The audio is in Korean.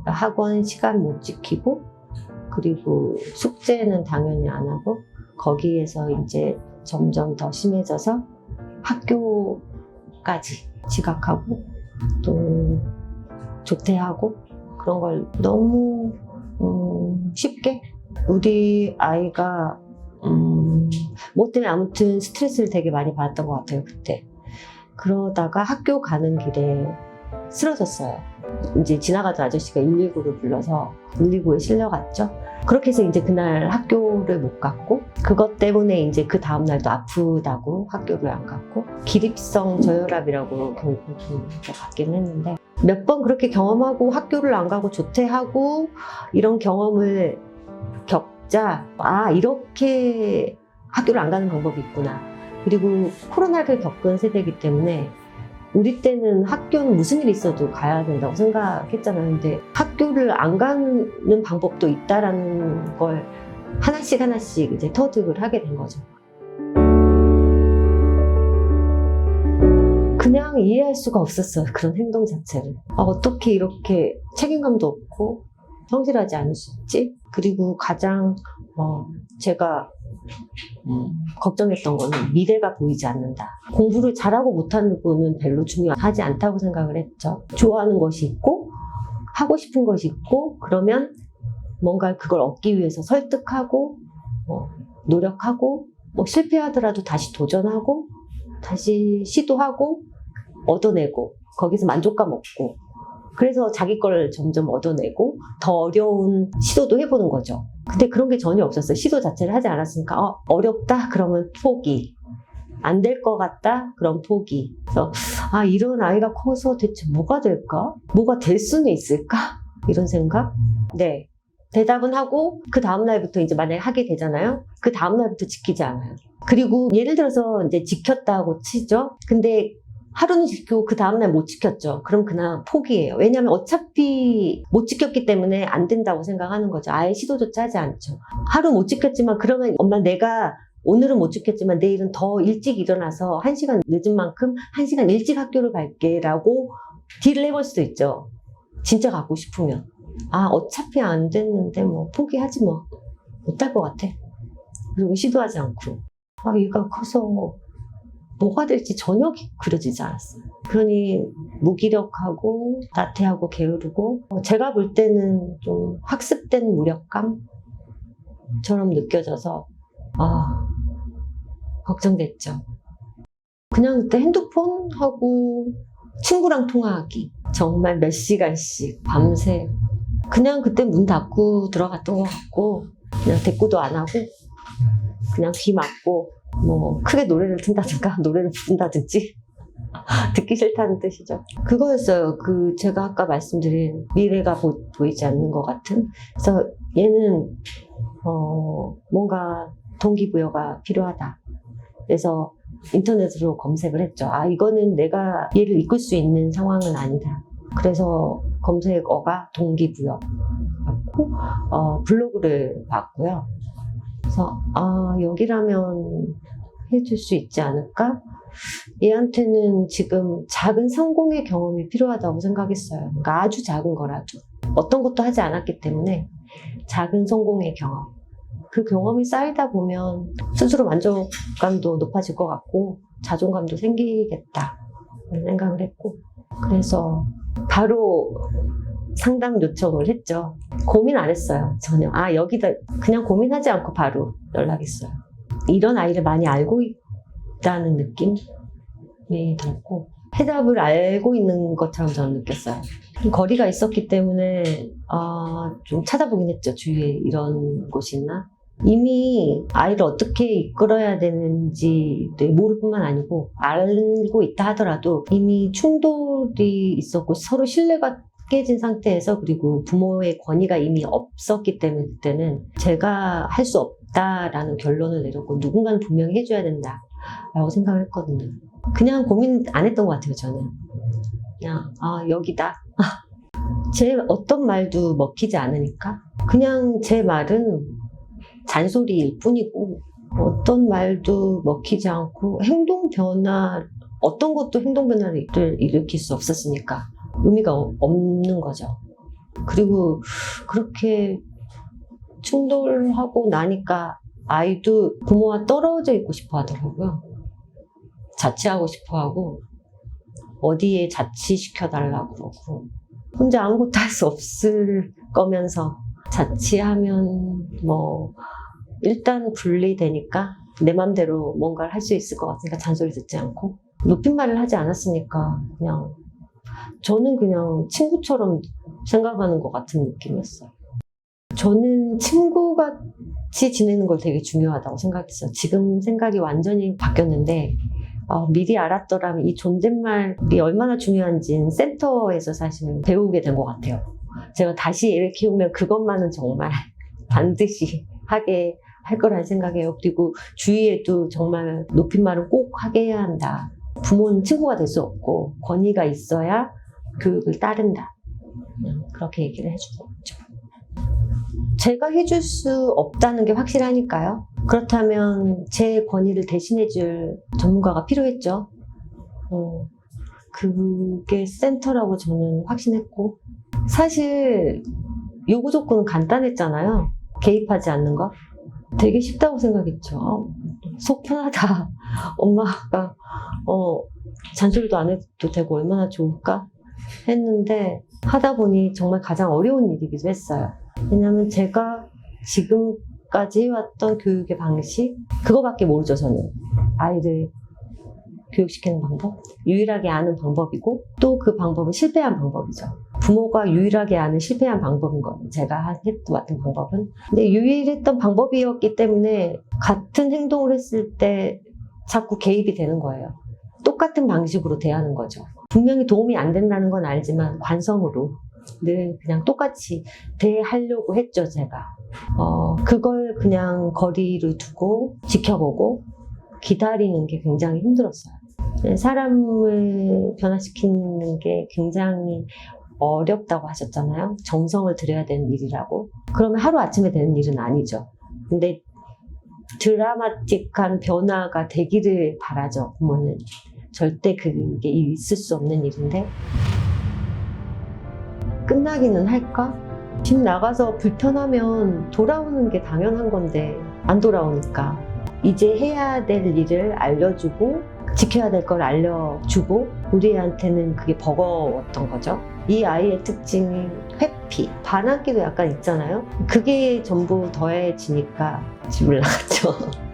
학원 시간 못 지키고, 그리고 숙제는 당연히 안 하고, 거기에서 이제 점점 더 심해져서 학교까지 지각하고 또 조퇴하고, 그런 걸 너무 쉽게 우리 아이가 뭐 때문에 아무튼 스트레스를 되게 많이 받았던 것 같아요, 그때. 그러다가 학교 가는 길에 쓰러졌어요. 이제 지나가던 아저씨가 119를 불러서 119에 실려갔죠. 그렇게 해서 이제 그날 학교를 못 갔고, 그것 때문에 이제 그 다음날도 아프다고 학교를 안 갔고, 기립성 저혈압이라고 교육을 받긴 했는데, 몇 번 그렇게 경험하고 학교를 안 가고 조퇴하고 이런 경험을 겪자, 아, 이렇게 학교를 안 가는 방법이 있구나. 그리고 코로나를 겪은 세대이기 때문에 우리 때는 학교는 무슨 일이 있어도 가야 된다고 생각했잖아요. 근데 학교를 안 가는 방법도 있다라는 걸 하나씩 하나씩 이제 터득을 하게 된 거죠. 그냥 이해할 수가 없었어요, 그런 행동 자체를. 아, 어떻게 이렇게 책임감도 없고 성실하지 않을 수 있지? 그리고 가장 제가 걱정했던 거는 미래가 보이지 않는다. 공부를 잘하고 못하는 거는 별로 중요하지 않다고 생각을 했죠. 좋아하는 것이 있고 하고 싶은 것이 있고, 그러면 뭔가 그걸 얻기 위해서 설득하고 노력하고, 실패하더라도 다시 도전하고 다시 시도하고 얻어내고, 거기서 만족감 얻고, 그래서 자기 걸 점점 얻어내고 더 어려운 시도도 해보는 거죠. 근데 그런 게 전혀 없었어요. 시도 자체를 하지 않았으니까 어렵다? 그러면 포기. 안 될 것 같다? 그럼 포기. 그래서 이런 아이가 커서 대체 뭐가 될까? 뭐가 될 수는 있을까? 이런 생각? 네. 대답은 하고 그 다음날부터 이제 만약에 하게 되잖아요. 그 다음날부터 지키지 않아요. 그리고 예를 들어서 이제 지켰다고 치죠. 근데 하루는 지키고 그 다음날 못 지켰죠. 그럼 그냥 포기해요. 왜냐하면 어차피 못 지켰기 때문에 안 된다고 생각하는 거죠. 아예 시도조차 하지 않죠. 하루 못 지켰지만 그러면 엄마, 내가 오늘은 못 지켰지만 내일은 더 일찍 일어나서 1시간 늦은 만큼 1시간 일찍 학교를 갈게 라고 딜을 해볼 수도 있죠. 진짜 가고 싶으면. 어차피 안 됐는데 뭐 포기하지 뭐. 못할 것 같아. 그리고 시도하지 않고. 얘가 커서 뭐가 될지 전혀 그려지지 않았어요. 그러니 무기력하고 나태하고 게으르고, 제가 볼 때는 좀 학습된 무력감처럼 느껴져서 걱정됐죠. 그냥 그때 핸드폰하고 친구랑 통화하기, 정말 몇 시간씩 밤새 그냥 그때 문 닫고 들어갔던 것 같고, 그냥 대꾸도 안 하고 그냥 귀 막고 크게 노래를 튼다든가 노래를 부른다든지 듣기 싫다는 뜻이죠. 그거였어요. 제가 아까 말씀드린 미래가 보이지 않는 것 같은. 그래서 얘는 뭔가 동기부여가 필요하다. 그래서 인터넷으로 검색을 했죠. 이거는 내가 얘를 이끌 수 있는 상황은 아니다. 그래서 검색어가 동기부여 같고, 블로그를 봤고요. 그래서 여기라면 해줄 수 있지 않을까? 얘한테는 지금 작은 성공의 경험이 필요하다고 생각했어요. 그러니까 아주 작은 거라도, 어떤 것도 하지 않았기 때문에 작은 성공의 경험, 그 경험이 쌓이다 보면 스스로 만족감도 높아질 것 같고 자존감도 생기겠다 생각을 했고, 그래서 바로 상담 요청을 했죠. 고민 안 했어요, 전혀. 여기다 그냥 고민하지 않고 바로 연락했어요. 이런 아이를 많이 알고 있다는 느낌이 들었고, 해답을 알고 있는 것처럼 저는 느꼈어요. 거리가 있었기 때문에 좀 찾아보긴 했죠. 주위에 이런 곳이 있나? 이미 아이를 어떻게 이끌어야 되는지 모를 뿐만 아니고 알고 있다 하더라도 이미 충돌이 있었고 서로 신뢰가 깨진 상태에서, 그리고 부모의 권위가 이미 없었기 때문에 그때는 제가 할 수 없다라는 결론을 내렸고, 누군가는 분명히 해줘야 된다라고 생각을 했거든요. 그냥 고민 안 했던 것 같아요, 저는. 그냥 여기다. 제 어떤 말도 먹히지 않으니까 그냥 제 말은 잔소리일 뿐이고, 어떤 말도 먹히지 않고 어떤 것도 행동 변화를 일으킬 수 없었으니까 의미가 없는 거죠. 그리고 그렇게 충돌하고 나니까 아이도 부모와 떨어져 있고 싶어 하더라고요. 자취하고 싶어 하고, 어디에 자취시켜달라고 그러고, 혼자 아무것도 할 수 없을 거면서 자취하면 뭐, 일단 분리되니까 내 맘대로 뭔가를 할 수 있을 것 같으니까 잔소리 듣지 않고, 높임말을 하지 않았으니까 그냥, 저는 그냥 친구처럼 생각하는 것 같은 느낌이었어요. 저는 친구같이 지내는 걸 되게 중요하다고 생각했어요. 지금 생각이 완전히 바뀌었는데, 미리 알았더라면 이 존댓말이 얼마나 중요한지는 센터에서 사실 배우게 된 것 같아요. 제가 다시 애를 키우면 그것만은 정말 반드시 하게 할 거란 생각이에요. 그리고 주위에도 정말 높임말은 꼭 하게 해야 한다. 부모는 친구가 될 수 없고 권위가 있어야 교육을 따른다. 그렇게 얘기를 해주고 있죠. 제가 해줄 수 없다는 게 확실하니까요. 그렇다면 제 권위를 대신해줄 전문가가 필요했죠. 그게 센터라고 저는 확신했고, 사실 요구 조건은 간단했잖아요. 개입하지 않는 것. 되게 쉽다고 생각했죠. 속 편하다. 엄마가 잔소리도 안 해도 되고 얼마나 좋을까 했는데, 하다 보니 정말 가장 어려운 일이기도 했어요. 왜냐면 제가 지금까지 해왔던 교육의 방식, 그거밖에 모르죠, 저는. 아이를 교육시키는 방법, 유일하게 아는 방법이고, 또 그 방법은 실패한 방법이죠. 부모가 유일하게 아는 실패한 방법인 거예요. 제가 해왔던 방법은. 근데 유일했던 방법이었기 때문에 같은 행동을 했을 때 자꾸 개입이 되는 거예요. 똑같은 방식으로 대하는 거죠. 분명히 도움이 안 된다는 건 알지만 관성으로 늘 그냥 똑같이 대하려고 했죠, 제가. 그걸 그냥 거리를 두고 지켜보고 기다리는 게 굉장히 힘들었어요. 사람을 변화시키는 게 굉장히 어렵다고 하셨잖아요. 정성을 들여야 되는 일이라고. 그러면 하루아침에 되는 일은 아니죠. 근데 드라마틱한 변화가 되기를 바라죠, 부모는. 절대 그게 있을 수 없는 일인데, 끝나기는 할까? 집 나가서 불편하면 돌아오는 게 당연한 건데 안 돌아오니까 이제 해야 될 일을 알려주고 지켜야 될 걸 알려주고, 우리한테는 그게 버거웠던 거죠. 이 아이의 특징이 회피, 반항기도 약간 있잖아요. 그게 전부 더해지니까 집을 나갔죠.